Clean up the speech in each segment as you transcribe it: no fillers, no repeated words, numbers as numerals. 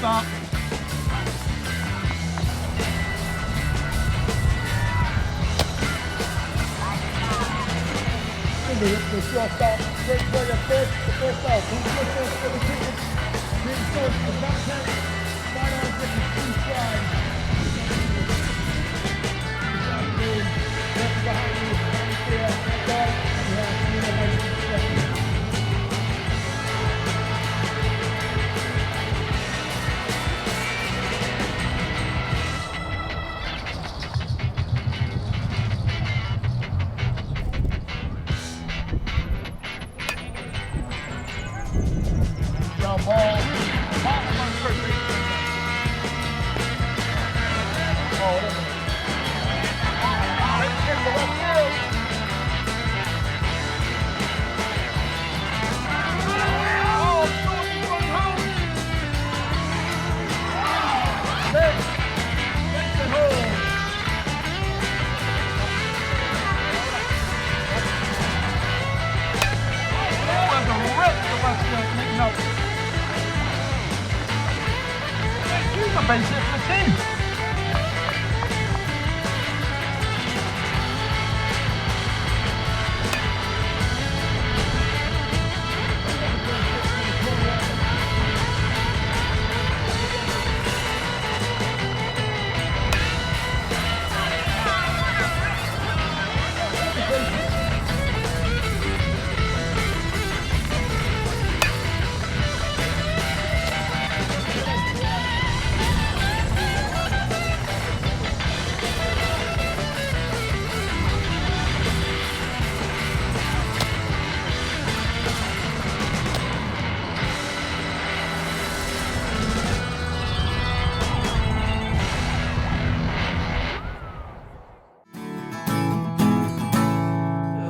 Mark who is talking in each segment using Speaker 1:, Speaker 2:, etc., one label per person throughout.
Speaker 1: stop. The short stop, straight for the first stop. Who's first for the tickets? Green source for content. Final getting 2 strides. Left behind you, right there, right. You have to do the nice base 15.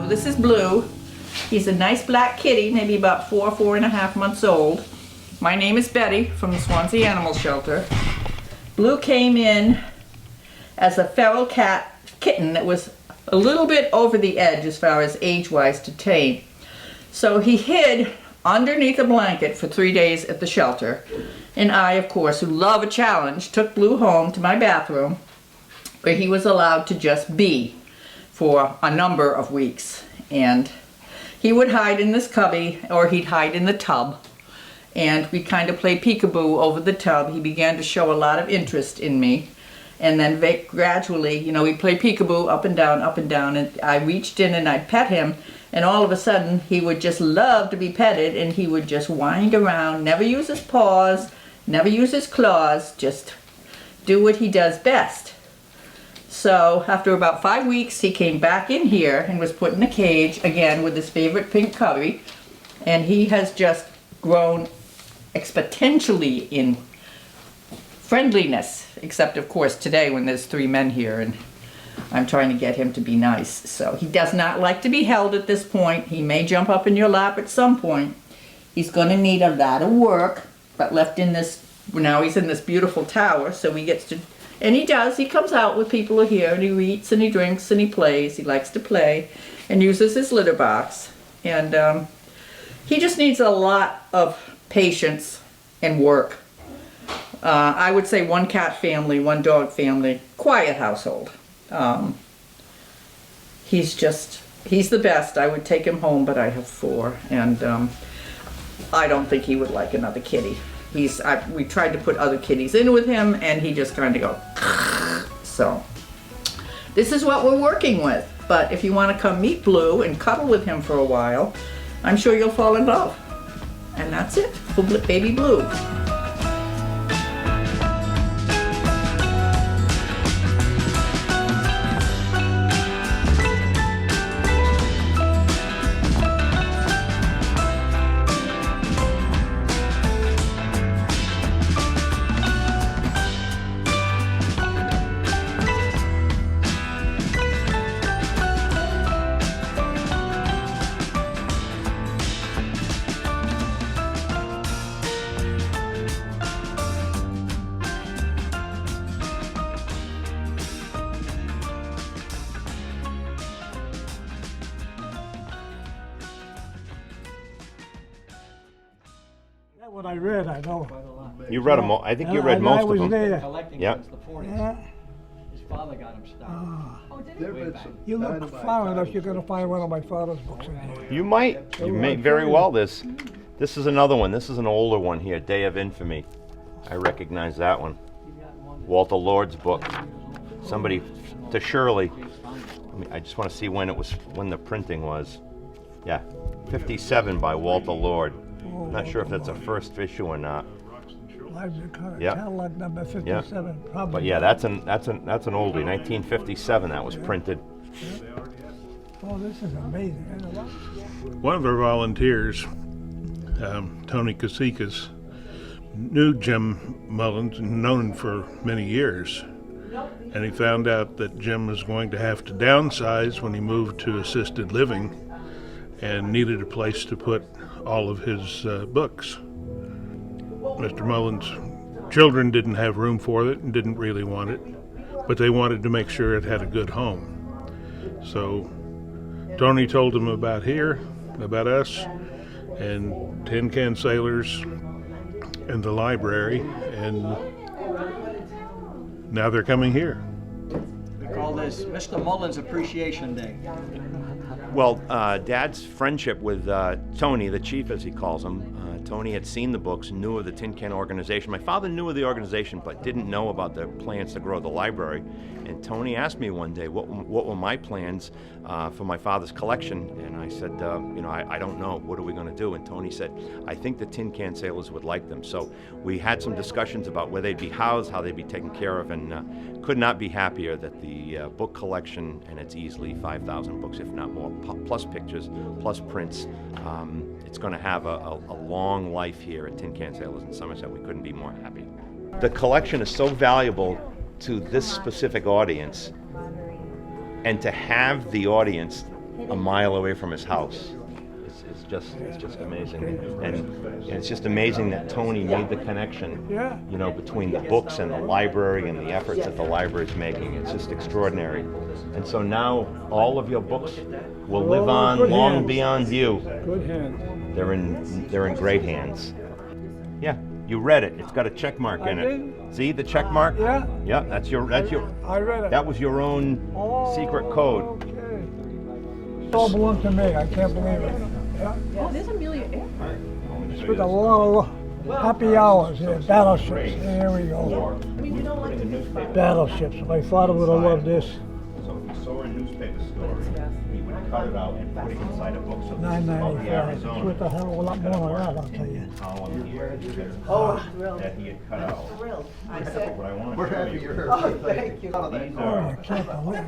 Speaker 2: This is Blue. He's a nice black kitty, maybe about 4.5 months old. My name is Betty from the Swansea Animal Shelter. Blue came in as a feral kitten that was a little bit over the edge as far as age-wise to tame. So he hid underneath a blanket for 3 days at the shelter. And I, of course, who love a challenge, took Blue home to my bathroom where he was allowed to just be for a number of weeks. And he would hide in this cubby or he'd hide in the tub. And we kind of played peekaboo over the tub. He began to show a lot of interest in me. And then gradually, you know, we played peekaboo up and down, and I reached in and I'd pet him, and all of a sudden he would just love to be petted, and he would just wind around, never use his paws, never use his claws, just do what he does best. So after about 5 weeks, he came back in here and was put in a cage again with his favorite pink cubby, and he has just grown exponentially in friendliness, except of course today when there's 3 men here and I'm trying to get him to be nice. So he does not like to be held at this point. He may jump up in your lap at some point. He's going to need a lot of work, but left in this, now he's in this beautiful tower, so he gets to, and he does, he comes out with people here and he eats and he drinks and he plays. He likes to play and uses his litter box, and he just needs a lot of patience and work. I would say 1 cat family, 1 dog family, quiet household. He's the best. I would take him home, but I have 4, and I don't think he would like another kitty. We tried to put other kitties in with him, and he just kind of go. So this is what we're working with. But if you want to come meet Blue and cuddle with him for a while, I'm sure you'll fall in love. And that's it for baby Blue.
Speaker 1: What I read, I know.
Speaker 3: You read them all. I think you read
Speaker 1: And
Speaker 3: most
Speaker 1: I
Speaker 3: of
Speaker 1: was
Speaker 3: them.
Speaker 1: there.
Speaker 4: Collecting
Speaker 3: Yep.
Speaker 4: since the 40s.
Speaker 1: Yeah.
Speaker 4: His father got him started.
Speaker 5: There been some
Speaker 1: You look
Speaker 5: dynamite
Speaker 1: far enough,
Speaker 5: times.
Speaker 1: you're gonna find one of my father's books in here.
Speaker 3: You might. You may very well. This is another one. This is an older one here. Day of Infamy. I recognize that one. Walter Lord's book. Somebody to Shirley. I just want to see when the printing was. Yeah, 57 by Walter Lord. I'm not sure if that's a first issue or not. Yep.
Speaker 1: Catalog number 57, probably.
Speaker 3: But yeah, that's an oldie. 1957 that was printed.
Speaker 1: Oh, this is amazing.
Speaker 6: One of our volunteers, Tony Kasikas, knew Jim Mullins, known him for many years. And he found out that Jim was going to have to downsize when he moved to assisted living and needed a place to put all of his books. Mr. Mullins' children didn't have room for it and didn't really want it, but they wanted to make sure it had a good home. So Tony told them about here, about us, and Tin Can Sailors, and the library, and now they're coming here.
Speaker 4: We call this Mr. Mullins Appreciation Day.
Speaker 3: Well, Dad's friendship with Tony, the chief as he calls him, Tony had seen the books, knew of the Tin Can organization. My father knew of the organization, but didn't know about the plans to grow the library. And Tony asked me one day, what were my plans for my father's collection? And I said, I don't know. What are we going to do? And Tony said, I think the Tin Can Sailors would like them. So we had some discussions about where they'd be housed, how they'd be taken care of, and could not be happier that the book collection, and it's easily 5,000 books, if not more, plus pictures, plus prints. It's going to have a long life here at Tin Can Sailors in Somerset. We couldn't be more happy. The collection is so valuable to this specific audience, and to have the audience a mile away from his house, it's just amazing. And it's just amazing that Tony made the connection, between the books and the library and the efforts that the library is making. It's just extraordinary. And so now all of your books will live on long beyond you.
Speaker 1: Good hands.
Speaker 3: They're in great hands. Yeah, you read it. It's got a check mark in it. See the check mark?
Speaker 1: Yeah.
Speaker 3: Yeah, that's your.
Speaker 1: I read it.
Speaker 3: That was your own secret code.
Speaker 1: Okay. It all belonged to me. I can't believe it. Yeah.
Speaker 2: Oh, there's Amelia Earhart.
Speaker 1: Spent a lot of happy hours here. Battleships. Here we go. Battleships. My father would have loved this.
Speaker 3: So if he saw a newspaper story, he would cut it out and put it inside a book. So this is about the
Speaker 1: $9.95. It's
Speaker 3: Arizona
Speaker 1: worth a hell of a lot more than that, I'll tell you.
Speaker 3: column here that he had cut out. What I want to
Speaker 5: We're
Speaker 3: show
Speaker 5: happy
Speaker 3: you
Speaker 5: you're here.
Speaker 4: Thank you.
Speaker 3: these
Speaker 1: Oh, I
Speaker 3: are
Speaker 1: can't believe it.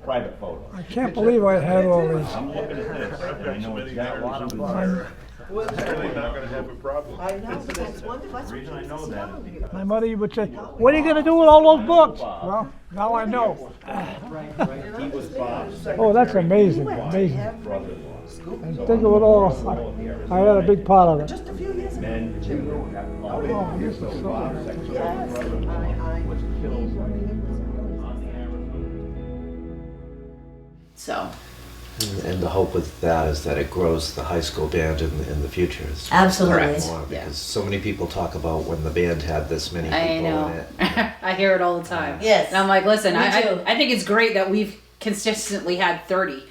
Speaker 3: private photos.
Speaker 1: I can't believe I had all these.
Speaker 3: I'm looking at this and I know exactly who's there.
Speaker 6: Really not going to have a problem.
Speaker 7: I know, that's wonderful.
Speaker 3: The reason I know that is because
Speaker 1: My mother would say, "What are you going to do with all those books?" Well, now I know.
Speaker 3: he was Bob's
Speaker 1: Oh, that's amazing, amazing.
Speaker 3: brother-in-law.
Speaker 1: And think of it all. I had a big part of it.
Speaker 7: Just a few years ago.
Speaker 3: Men who have always
Speaker 1: Oh, this is so
Speaker 3: Bob's
Speaker 1: nice.
Speaker 3: ex-brother-in-law was killed on the Arizona.
Speaker 2: So,
Speaker 8: And the hope with that is that it grows the high school band in the future. It's
Speaker 7: Absolutely.
Speaker 2: Correct.
Speaker 8: more,
Speaker 2: Yeah.
Speaker 8: because so many people talk about when the band had this many people
Speaker 2: I
Speaker 8: in
Speaker 2: know.
Speaker 8: it.
Speaker 2: I hear it all the time.
Speaker 7: Yes.
Speaker 2: And I'm like, listen,
Speaker 7: Me too.
Speaker 2: I think it's great that we've consistently had 30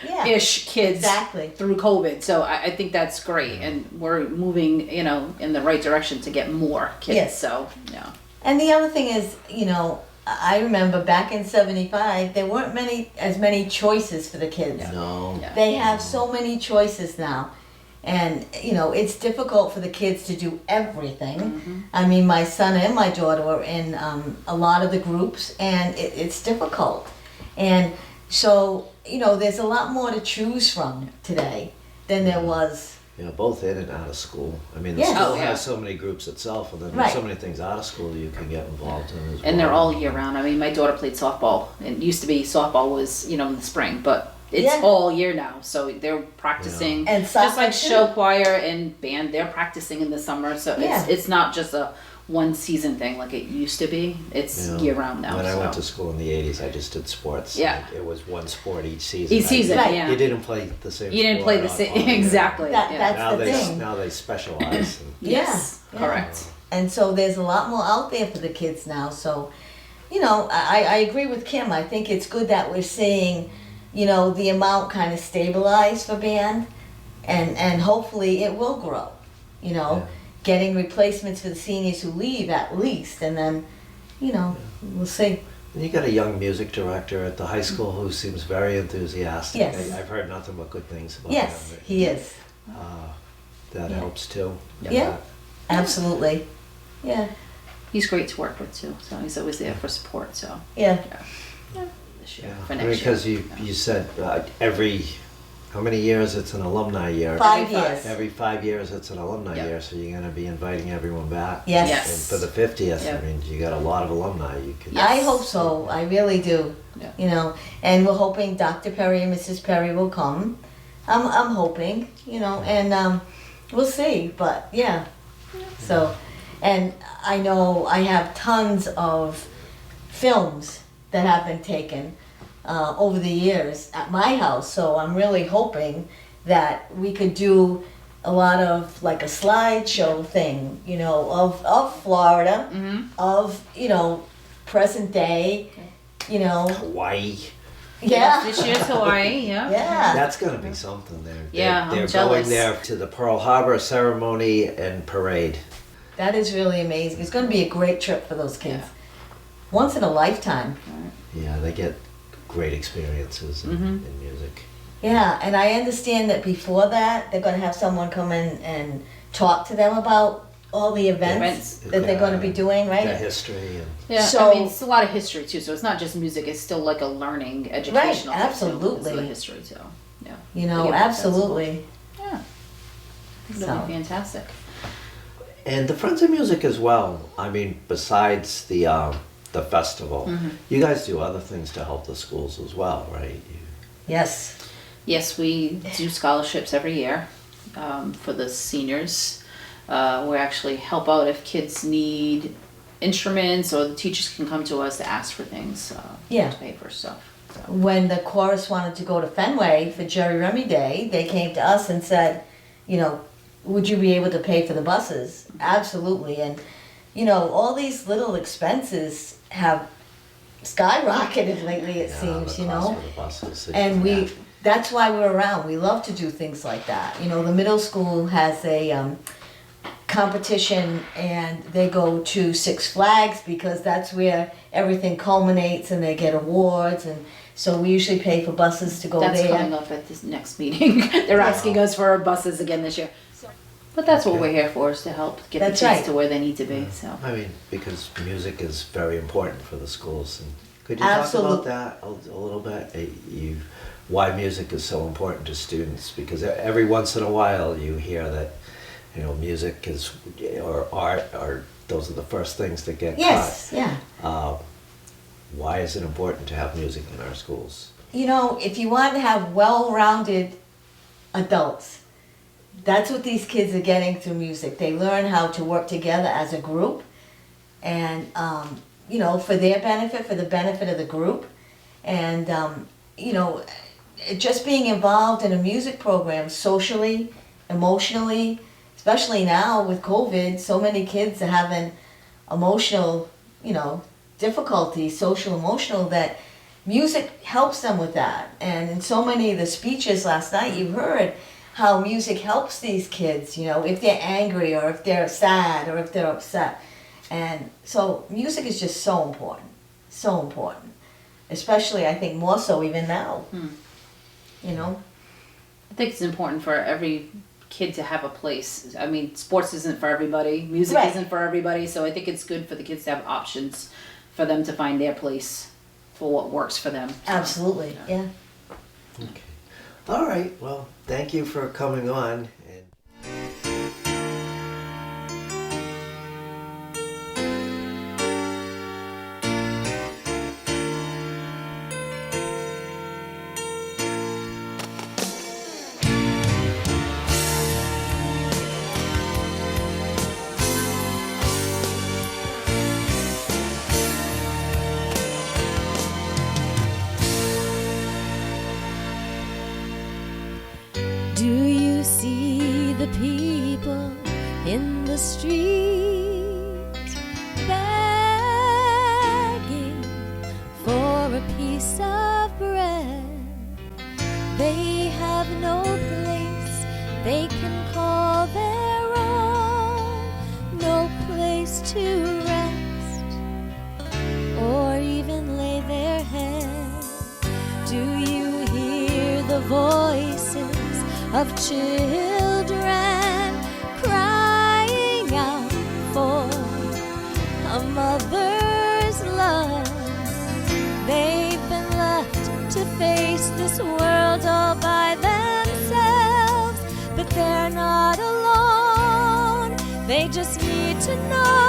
Speaker 7: Yeah.
Speaker 2: ish kids
Speaker 7: Exactly.
Speaker 2: through COVID. So I think that's great, and we're moving, in the right direction to get more kids.
Speaker 7: Yes.
Speaker 2: So yeah.
Speaker 7: And the other thing is, I remember back in '75, there weren't as many choices for the kids.
Speaker 8: No.
Speaker 2: Yeah.
Speaker 7: They have so many choices now. And, it's difficult for the kids to do everything. I mean, my son and my daughter were in a lot of the groups, and it's difficult. And so, there's a lot more to choose from today than there was.
Speaker 8: Yeah, both in and out of school. I mean, the
Speaker 7: Yes.
Speaker 8: school
Speaker 2: Oh, yeah.
Speaker 8: has so many groups itself, and then
Speaker 7: Right.
Speaker 8: there's so many things out of school you can get involved in as well.
Speaker 2: And they're all year round. I mean, my daughter played softball. It used to be softball was, in the spring, but
Speaker 5: It's
Speaker 7: Yeah.
Speaker 5: all year now, so they're practicing.
Speaker 7: And
Speaker 5: just
Speaker 7: soccer,
Speaker 5: like
Speaker 7: too.
Speaker 5: show choir and band, they're practicing in the summer. So
Speaker 7: Yeah.
Speaker 5: it's not just a one season thing like it used to be. It's
Speaker 8: Yeah.
Speaker 5: year round now.
Speaker 8: When I
Speaker 5: so.
Speaker 8: went to school in the 80s, I just did sports.
Speaker 5: Yeah.
Speaker 8: Like, it was one sport each season.
Speaker 5: Each season,
Speaker 7: Right.
Speaker 5: yeah.
Speaker 8: You didn't play the same
Speaker 5: You didn't play the
Speaker 8: sport
Speaker 5: same
Speaker 8: all year.
Speaker 5: exactly.
Speaker 7: That-
Speaker 5: yeah.
Speaker 7: that's
Speaker 8: Now
Speaker 7: the thing.
Speaker 8: Now they specialize.
Speaker 5: Yes,
Speaker 7: Yeah.
Speaker 5: correct.
Speaker 7: And so there's a lot more out there for the kids now. So, you know, I agree with Kim. I think it's good that we're seeing, you know, the amount kind of stabilize for band, and hopefully it will grow. You know,
Speaker 8: Yeah.
Speaker 7: getting replacements for the seniors who leave at least, and then, you know, we'll see.
Speaker 8: And you got a young music director at the high school who seems very enthusiastic.
Speaker 7: Yes.
Speaker 8: I've heard nothing but good things about
Speaker 7: Yes,
Speaker 8: him.
Speaker 7: he is.
Speaker 8: That helps too.
Speaker 7: Yeah, absolutely. Yeah,
Speaker 5: He's great to work with too. So he's always there for support. So
Speaker 7: yeah.
Speaker 5: this year,
Speaker 8: Yeah.
Speaker 5: for
Speaker 8: I
Speaker 5: next
Speaker 8: mean, because
Speaker 5: year.
Speaker 8: you said every, how many years it's an alumni year?
Speaker 7: 5
Speaker 5: Every five.
Speaker 7: years.
Speaker 8: Every 5 years it's an alumni
Speaker 5: Yeah.
Speaker 8: year, so you're going to be inviting everyone back.
Speaker 7: Yes.
Speaker 5: Yes.
Speaker 8: And for the 50th,
Speaker 5: Yeah.
Speaker 8: I mean, you got a lot of alumni. You could.
Speaker 5: Yes.
Speaker 7: I hope so. I really do.
Speaker 5: Yeah.
Speaker 7: You know, and we're hoping Dr. Perry and Mrs. Perry will come. I'm hoping, you know, and we'll see. But yeah. So, and I know I have tons of films that have been taken over the years at my house. So I'm really hoping that we could do a lot of like a slideshow thing, you know, of Florida, of, you know, present day, you know.
Speaker 8: Hawaii.
Speaker 7: Yeah.
Speaker 5: This year's Hawaii. Yeah.
Speaker 7: Yeah.
Speaker 8: That's going to be something there.
Speaker 5: Yeah, I'm
Speaker 8: they're
Speaker 5: jealous.
Speaker 8: going there to the Pearl Harbor ceremony and parade.
Speaker 7: That is really amazing. It's going to be a great trip for those kids.
Speaker 5: Yeah.
Speaker 7: Once in a lifetime.
Speaker 8: Yeah, they get great experiences in music.
Speaker 7: Yeah, and I understand that before that, they're going to have someone come in and talk to them about all the events that they're going to be doing,
Speaker 8: The
Speaker 7: right?
Speaker 8: history and
Speaker 5: Yeah,
Speaker 7: So-
Speaker 5: I mean, it's a lot of history too. So it's not just music; it's still like a learning, educational. thing, too.
Speaker 7: absolutely.
Speaker 5: It's the history too. Yeah.
Speaker 7: You know,
Speaker 5: They get
Speaker 7: absolutely.
Speaker 5: Yeah. It'll
Speaker 7: So.
Speaker 5: be fantastic.
Speaker 8: and the Friends of Music as well. I mean, besides the festival, you guys do other things to help the schools as well, right?
Speaker 7: Yes.
Speaker 5: Yes, we do scholarships every year for the seniors. We actually help out if kids need instruments, or the teachers can come to us to ask for things
Speaker 7: Yeah.
Speaker 5: to pay for stuff. So.
Speaker 7: When the chorus wanted to go to Fenway for Jerry Remy Day, they came to us and said, you know, would you be able to pay for the buses? Absolutely. And, you know, all these little expenses have skyrocketed lately, it seems,
Speaker 8: the
Speaker 7: you
Speaker 8: cost
Speaker 7: know.
Speaker 8: for the buses.
Speaker 7: And
Speaker 8: Yeah.
Speaker 7: that's why we're around. We love to do things like that. You know, the middle school has a competition, and they go to Six Flags because that's where everything culminates, and they get awards. And so we usually pay for buses to go
Speaker 5: That's
Speaker 7: there.
Speaker 5: coming up at this next meeting. They're asking us for our buses again this year. But that's what we're here for, is to help get
Speaker 7: That's
Speaker 5: the kids
Speaker 7: right.
Speaker 5: to where they need to be. So.
Speaker 8: I mean, because music is very important for the schools. And could you talk about that a little bit? Why music is so important to students? Because every once in a while you hear that, you know, music is, or art, or those are the first things that get
Speaker 7: Yes, yeah.
Speaker 8: cut. Why is it important to have music in our schools?
Speaker 7: You know, if you want to have well-rounded adults, that's what these kids are getting through music. They learn how to work together as a group, and you know, for their benefit, for the benefit of the group, and you know, just being involved in a music program socially, emotionally, especially now with COVID, so many kids are having emotional, you know, difficulties, social, emotional, that music helps them with that. And in so many of the speeches last night, you heard how music helps these kids, you know, if they're angry or if they're sad or if they're upset. And so music is just so important, especially I think more so even now, you know.
Speaker 5: I think it's important for every kid to have a place. I mean, sports isn't for everybody, music
Speaker 7: Right.
Speaker 5: isn't for everybody, so I think it's good for the kids to have options for them to find their place for what works for them.
Speaker 7: Absolutely, yeah.
Speaker 8: Okay. All right. Well, thank you for coming on. And
Speaker 9: in the street, begging for a piece of bread. They have no place they can call their own, no place to rest or even lay their head. Do you hear the voices of children crying out for a mother's love? They've been left to face this world all by themselves, but they're not alone. They just need to know